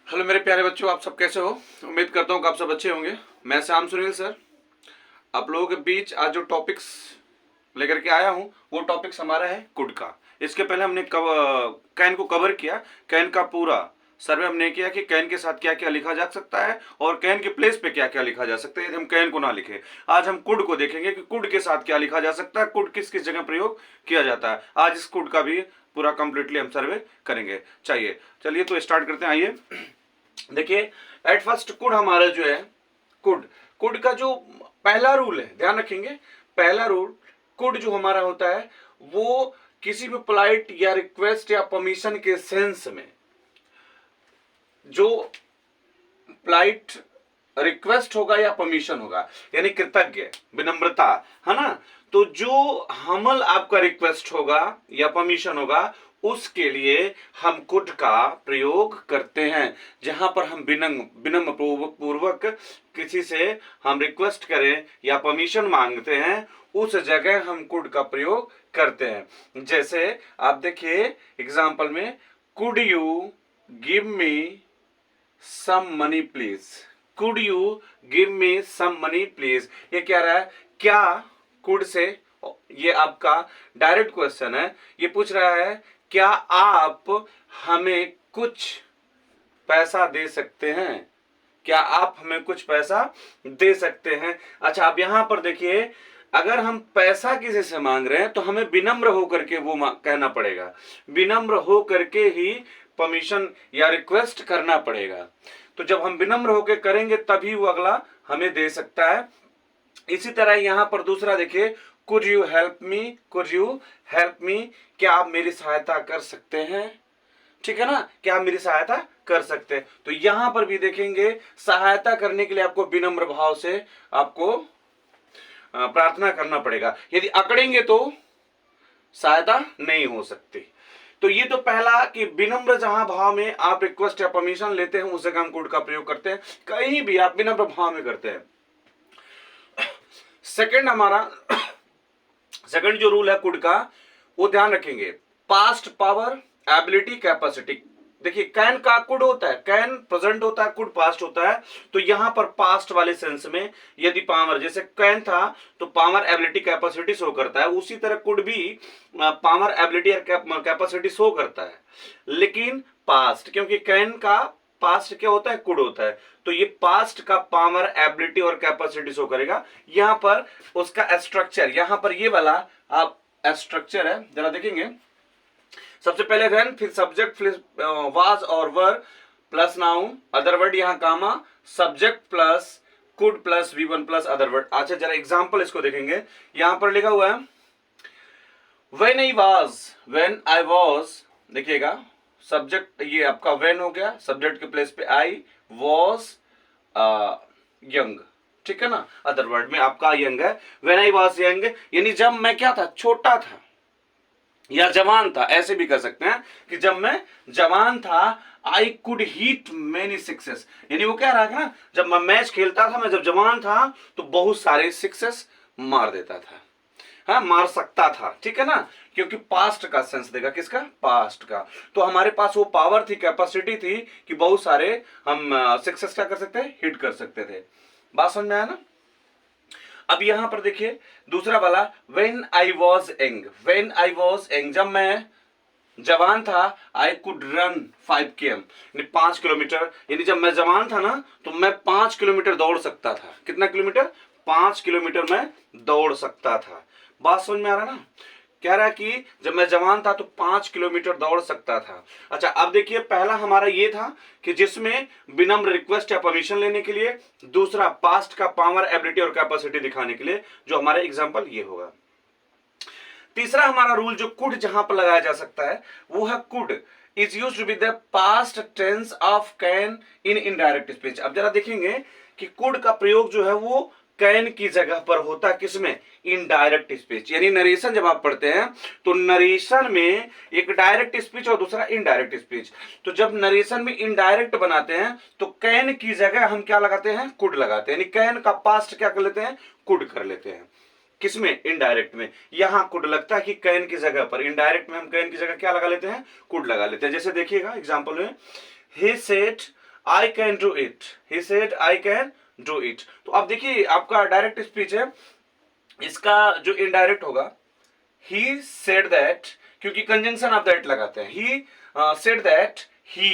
Hello मेरे प्यारे बच्चों, आप सब कैसे हो। उम्मीद करता हूँ कि आप सब अच्छे होंगे। मैं श्याम सुनील सर आप लोगों के बीच आज जो टॉपिक्स लेकर के आया हूँ वो टॉपिक्स हमारा है कुड का। इसके पहले हमने कैन को कवर किया। कैन का पूरा सर्वे हमने किया कि कैन के साथ क्या क्या लिखा जा सकता है और कैन के प्लेस पे क्या क्या लिखा जा सकता है यदि हम कैन को ना लिखे। आज हम कुड को देखेंगे कि कुड के साथ क्या लिखा जा सकता है, कुड किस किस जगह प्रयोग किया जाता है। आज इस कुड का भी पूरा कंप्लीटली हम सर्वे करेंगे। चलिए तो स्टार्ट करते हैं। आइए देखिए, एट फर्स्ट कुड हमारा जो है, कुड कुड का जो पहला रूल है, ध्यान रखेंगे। पहला रूल कुड जो हमारा होता है वो किसी भी पोलाइट या रिक्वेस्ट या परमिशन के सेंस में जो पोलाइट रिक्वेस्ट होगा या परमिशन होगा, यानी कृतज्ञ, विनम्रता, है ना। तो जो हमल आपका रिक्वेस्ट होगा या परमिशन होगा उसके लिए हम कुड का प्रयोग करते हैं। जहां पर हम विनम्र पूर्वक किसी से हम रिक्वेस्ट करें या परमिशन मांगते हैं उस जगह हम कुड का प्रयोग करते हैं। जैसे आप देखिए एग्जांपल में, could you give me some money please. Could you give me some money please, ये क्या रहा है, क्या कुड से, ये आपका डायरेक्ट क्वेश्चन है। ये पूछ रहा है क्या आप हमें कुछ पैसा दे सकते हैं, क्या आप हमें कुछ पैसा दे सकते हैं। अच्छा, अब यहां पर देखिए, अगर हम पैसा किसी से मांग रहे हैं तो हमें विनम्र होकर के वो कहना पड़ेगा। विनम्र होकर के ही परमिशन या रिक्वेस्ट करना पड़ेगा। तो जब हम विनम्र होकर करेंगे तभी वो अगला हमें दे सकता है। इसी तरह यहां पर दूसरा देखिए, could you help me, could you help me, क्या आप मेरी सहायता कर सकते हैं। ठीक है ना, क्या आप मेरी सहायता कर सकते हैं। तो यहां पर भी देखेंगे सहायता करने के लिए आपको विनम्र भाव से आपको प्रार्थना करना पड़ेगा। यदि अकड़ेंगे तो सहायता नहीं हो सकती। तो ये तो पहला कि विनम्र जहां भाव में आप रिक्वेस्ट या परमिशन लेते हैं उस जगह हम कुड का प्रयोग करते हैं। कहीं भी आप विनम्र भाव में करते हैं। सेकंड हमारा सेकंड जो रूल है कुड का, वो ध्यान रखेंगे, पास्ट पावर एबिलिटी कैपेसिटी। देखिए कैन का कुड होता है, कैन प्रेजेंट होता है, कुड पास्ट होता है। तो यहां पर पास्ट वाले सेंस में यदि पावर, जैसे कैन था तो पावर एबिलिटी कैपेसिटी शो करता है, उसी तरह कुड भी पावर एबिलिटी और कैपेसिटी शो करता है। लेकिन पास्ट, क्योंकि कैन का पास्ट क्या होता है, कुड होता है, तो ये पास्ट का पावर एबिलिटी और कैपेसिटी शो करेगा। यहां पर उसका स्ट्रक्चर, यहां पर ये वाला आप स्ट्रक्चर है, जरा देखेंगे। सबसे पहले वेन, फिर सब्जेक्ट, फिर वाज और were plus noun, other word, यहां comma, subject plus could plus V1 plus other word. अच्छा जरा एग्जांपल इसको देखेंगे। यहां पर लिखा हुआ है व्हेन आई वाज, देखिएगा सब्जेक्ट ये आपका व्हेन हो गया, सब्जेक्ट के प्लेस पे आई, वाज यंग, ठीक है ना। अदर वर्ड में आपका यंग है। व्हेन आई वाज यंग यानी जब मैं क्या था, छोटा था या जवान था, ऐसे भी कर सकते हैं कि जब मैं जवान था, I could heat many sixes, यानी वो क्या रहा था, जब मैं मैच खेलता था, मैं जब जवान था तो बहुत सारे सिक्सेस मार देता था, हाँ मार सकता था, ठीक है ना। क्योंकि पास्ट का सेंस देगा, किसका, पास्ट का। तो हमारे पास वो पावर थी, कैपेसिटी थी कि बहुत सारे हम सक्सेस क्या कर सकते हैं, हिट कर सकते थे। बात समझ में आया ना। अब यहां पर देखिए दूसरा वाला, when I was young, when I was young, जब मैं जवान था, I could run 5 km, 5 kilometre, यानी जब मैं जवान था ना तो मैं 5 किलोमीटर दौड़ सकता था। कितना किलोमीटर, 5 किलोमीटर मैं दौड़ सकता था। बात समझ में आ रहा ना। कह रहा है कि जब मैं जवान था तो 5 किलोमीटर दौड़ सकता था। अच्छा अब देखिए, पहला हमारा ये था कि जिसमें विनम्र रिक्वेस्ट या परमिशन लेने के लिए, दूसरा पास्ट का पावर एबिलिटी और कैपेसिटी दिखाने के लिए, जो हमारा एग्जांपल ये होगा। तीसरा हमारा रूल जो कुड जहां पर लगाया जा सकता है वो है, could is used with the past tense of can in indirect speech. अब जरा देखेंगे कि कुड का प्रयोग जो है वो कैन की जगह पर होता है, किसमें, इनडायरेक्ट स्पीच। यानी नरेशन जब आप पढ़ते हैं तो नरेशन में एक डायरेक्ट स्पीच और दूसरा इनडायरेक्ट स्पीच। तो जब नरेशन में इनडायरेक्ट बनाते हैं तो कैन की जगह हम क्या लगाते हैं, कुड लगाते हैं। यानी कैन का पास्ट क्या कर लेते हैं, कुड कर लेते हैं। किसमें, इनडायरेक्ट में। यहां कुड लगता है कि कैन की जगह पर, इनडायरेक्ट में हम कैन की जगह क्या लगा लेते हैं, कुड लगा लेते हैं। जैसे देखिएगा एग्जांपल में, he said I can do it, he said I can do it. तो अब देखिए आपका डायरेक्ट स्पीच है, इसका जो इनडायरेक्ट होगा ही सेड दैट, क्योंकि कंजंक्शन ऑफ दैट लगाते हैं, he said that he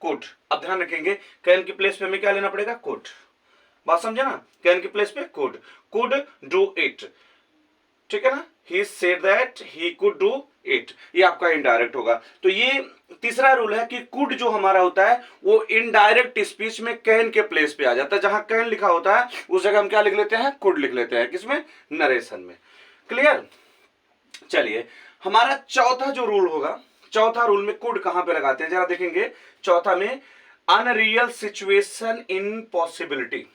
could. अब ध्यान रखेंगे कैन की प्लेस पे हमें क्या लेना पड़ेगा, कुड। बात समझे ना, कैन की प्लेस पे कुड डू इट, ठीक है ना। He said that he could do it, ये आपका इनडायरेक्ट होगा। तो ये तीसरा रूल है कि कुड जो हमारा होता है वो इनडायरेक्ट स्पीच में कैन के प्लेस पे आ जाता है। जहां कैन लिखा होता है उस जगह हम क्या लिख लेते हैं, कुड लिख लेते हैं, किसमें, नरेशन में। क्लियर। चलिए हमारा चौथा जो रूल होगा, चौथा रूल में कुड कहां पे लगाते हैं जरा देखेंगे। चौथा में अनरियल सिचुएशन इन पॉसिबिलिटी,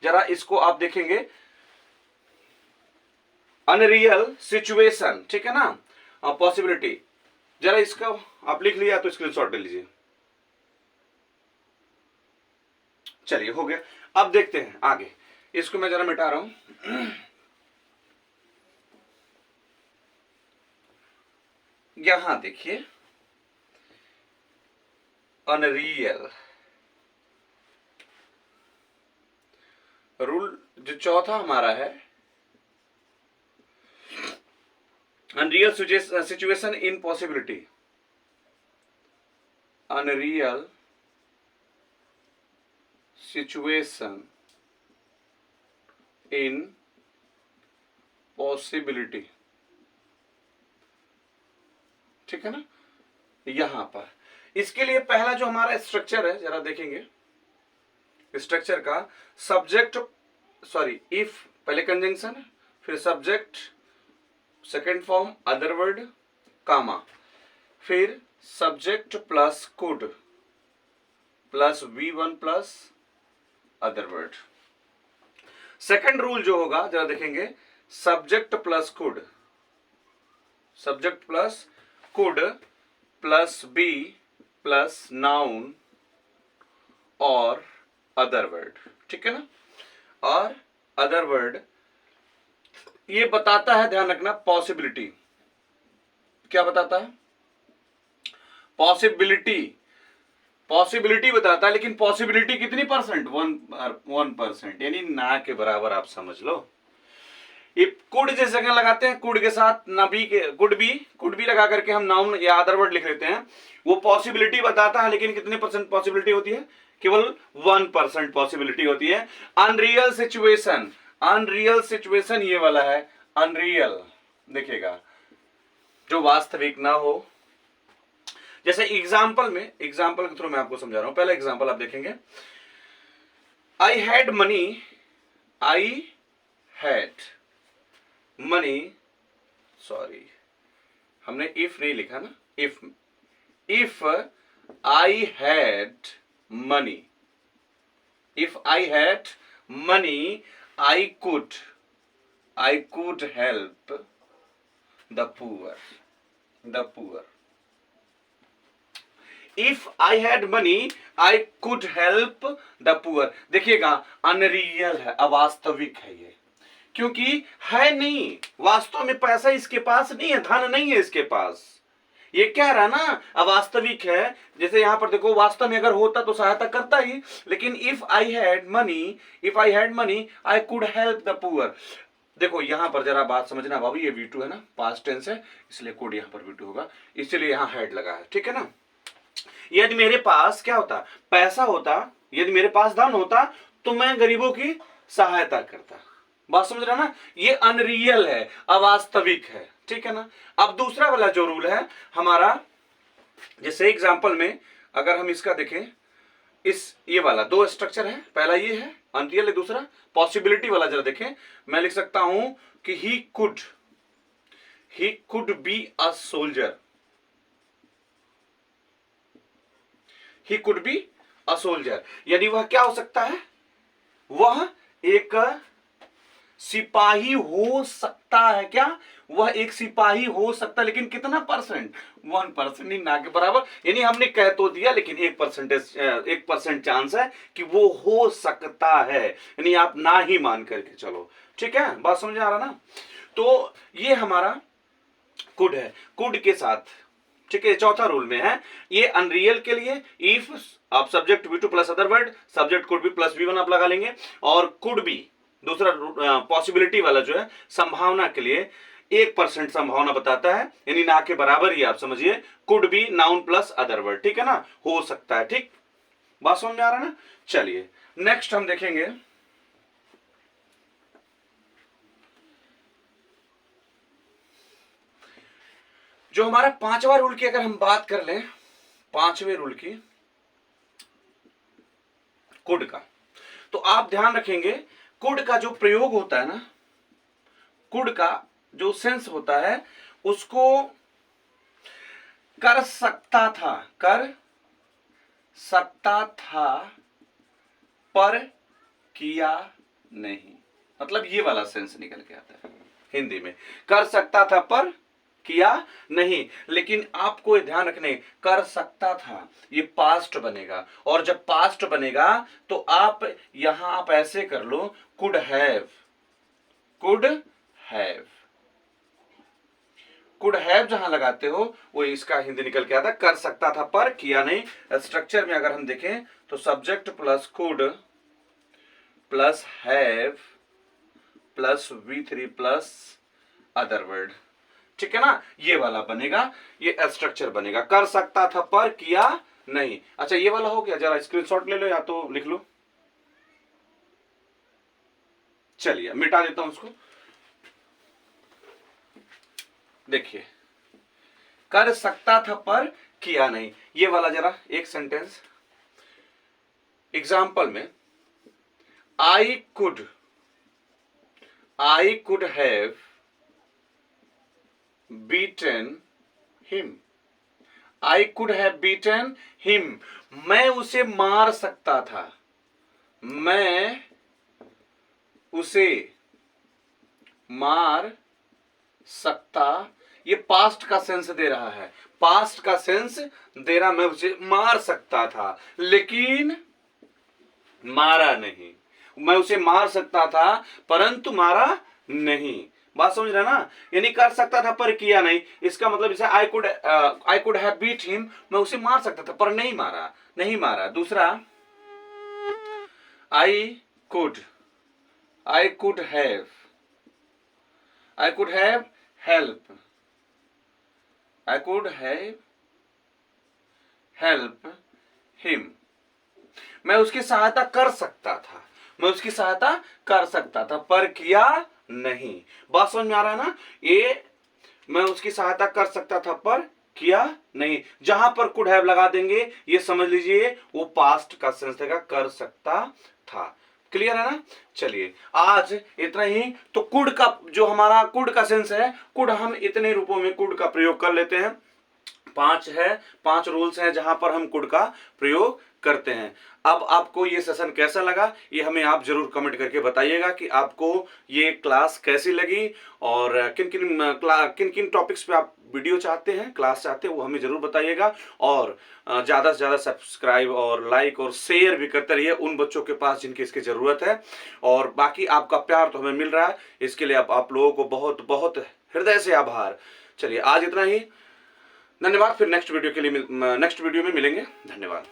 जरा इसको आप देखेंगे, अनरियल सिचुएशन, ठीक है ना, पॉसिबिलिटी। जरा इसका आप लिख लिया तो स्क्रीनशॉट ले लीजिए। चलिए हो गया। अब देखते हैं आगे, इसको मैं जरा मिटा रहा हूं। यहां देखिए अनरियल रूल जो चौथा हमारा है, unreal situation in possibility, unreal situation in possibility, ठीक है ना। यहां पर इसके लिए पहला जो हमारा स्ट्रक्चर है जरा देखेंगे, स्ट्रक्चर का सब्जेक्ट, सॉरी इफ पहले कंजंक्शन है, फिर subject, second form other word, comma, फिर subject plus could plus V1 plus other word. Second rule जो होगा जरा देखेंगे, subject plus could, subject plus could plus be plus noun और अदर वर्ड, ठीक है ना। और अदर वर्ड ये बताता है, ध्यान रखना, पॉसिबिलिटी। क्या बताता है, पॉसिबिलिटी, पॉसिबिलिटी बताता है, लेकिन पॉसिबिलिटी कितनी परसेंट, 1%, यानी ना के बराबर आप समझ लो। ये कुड जिस जगह लगाते हैं, कुड के साथ ना बी के, कुड भी लगा करके हम नाउन या अदर वर्ड लिख लेते हैं, वो पॉसिबिलिटी बताता है, लेकिन कितने परसेंट पॉसिबिलिटी होती है, केवल 1% पॉसिबिलिटी होती है। अनरियल सिचुएशन, अनरियल सिचुएशन ये वाला है, अनरियल देखिएगा, जो वास्तविक ना हो। जैसे एग्जाम्पल में, एग्जाम्पल के थ्रू मैं आपको समझा रहा हूं। पहला एग्जाम्पल आप देखेंगे, I had money, I had money, sorry हमने इफ नहीं लिखा ना, if I had money, if I had money I could help the poor, if I had money I could help the poor. देखिएगा unreal है, अवास्तविक है ये, क्योंकि है नहीं, वास्तव में पैसा इसके पास नहीं है, धन नहीं है इसके पास, ये कह रहा ना अवास्तविक है। जैसे यहां पर देखो, वास्तव में अगर होता तो सहायता करता ही, लेकिन if I had money I could help the poor. देखो यहां पर जरा बात समझना बाबू, ये V2 है ना, पास्ट टेंस है, इसलिए कोड यहां पर V2 होगा, इसलिए यहां हेड लगा है, ठीक है ना। यदि मेरे पास क्या होता, पैसा होता, यदि मेरे पास धन होता तो मैं गरीबों की सहायता करता। बात समझ रहा ना, ये अनरियल है, अवास्तविक है, ठीक है ना। अब दूसरा वाला जो रूल है हमारा, जैसे एग्जांपल में अगर हम इसका देखें, इस ये वाला दो स्ट्रक्चर है, पहला ये है अनरियल है, दूसरा पॉसिबिलिटी वाला। जरा देखें, मैं लिख सकता हूं कि he could be a soldier, he could be a soldier, यानी वह क्या हो सकता है, वह एक सिपाही हो सकता है। क्या, वह एक सिपाही हो सकता है, लेकिन कितना परसेंट, 1% ही, ना के बराबर, यानी हमने कह तो दिया, लेकिन 1% चांस है कि वो हो सकता है, यानी आप ना ही मान करके चलो, ठीक है। बात समझ आ रहा ना। तो ये हमारा कुड है, कुड के साथ, ठीक है, चौथा रूल में है। ये अनरियल के लिए इफ आप subject V2 plus other word, subject could be plus V1 आप लगा लेंगे, और कुड बी दूसरा पॉसिबिलिटी वाला जो है संभावना के लिए 1% संभावना बताता है, यानी ना के बराबर ही आप समझिए, could be noun plus other word, ठीक है ना, हो सकता है। ठीक, बात समझ में आ रहा है ना। चलिए नेक्स्ट हम देखेंगे जो हमारा पांचवा रूल की अगर हम बात कर लें, पांचवें रूल की कुड का, तो आप ध्यान रखेंगे कुड का जो प्रयोग होता है ना, कुड का जो सेंस होता है उसको कर सकता था, कर सकता था पर किया नहीं, मतलब ये वाला सेंस निकल के आता है हिंदी में, कर सकता था पर किया नहीं। लेकिन आपको ध्यान रखने, कर सकता था ये पास्ट बनेगा, और जब पास्ट बनेगा तो आप यहां आप ऐसे कर लो, could have, could have, could have जहां लगाते हो वो इसका हिंदी निकल के आता, कर सकता था पर किया नहीं। स्ट्रक्चर में अगर हम देखें तो subject plus could plus have plus V3 plus other word, ठीक है ना, ये वाला बनेगा, ये स्ट्रक्चर बनेगा, कर सकता था पर किया नहीं। अच्छा ये वाला हो गया, जरा स्क्रीनशॉट ले लो या तो लिख लो। चलिए मिटा देता हूं उसको। देखिए कर सकता था पर किया नहीं, ये वाला जरा एक सेंटेंस एग्जाम्पल में, आई could have beaten him, I could have beaten him, मैं उसे मार सकता था, मैं उसे मार सकता, ये पास्ट का सेंस दे रहा है, पास्ट का सेंस दे रहा, मैं उसे मार सकता था लेकिन मारा नहीं, मैं उसे मार सकता था परंतु मारा नहीं। बात समझ रहे ना, यानी कर सकता था पर किया नहीं, इसका मतलब जैसे I could have beat him, मैं उसे मार सकता था पर नहीं मारा, नहीं मारा। दूसरा आई could have help, I could have help him, मैं उसकी सहायता कर सकता था, मैं उसकी सहायता कर सकता था पर किया नहीं। बात समझ में आ रहा है ना, ये मैं उसकी सहायता कर सकता था पर किया नहीं, जहां पर कुड हैव लगा देंगे ये समझ लीजिए वो पास्ट का सेंस देगा, कर सकता था। क्लियर है ना। चलिए आज इतना ही। तो कुड का जो हमारा कुड का सेंस है, कुड हम इतने रूपों में कुड का प्रयोग कर लेते हैं, 5 रूल्स हैं जहां पर हम कुड का प्रयोग करते हैं। अब आपको ये सेशन कैसा लगा ये हमें आप जरूर कमेंट करके बताइएगा कि आपको ये क्लास कैसी लगी, और किन किन टॉपिक्स पे आप वीडियो चाहते हैं, क्लास चाहते हैं, वो हमें जरूर बताइएगा। और ज़्यादा से ज़्यादा सब्सक्राइब और लाइक और शेयर भी करते रहिए उन बच्चों के पास जिनकी इसकी ज़रूरत है। और बाकी आपका प्यार तो हमें मिल रहा है, इसके लिए आप लोगों को बहुत बहुत हृदय से आभार। चलिए आज इतना ही, धन्यवाद। फिर नेक्स्ट वीडियो में मिलेंगे। धन्यवाद।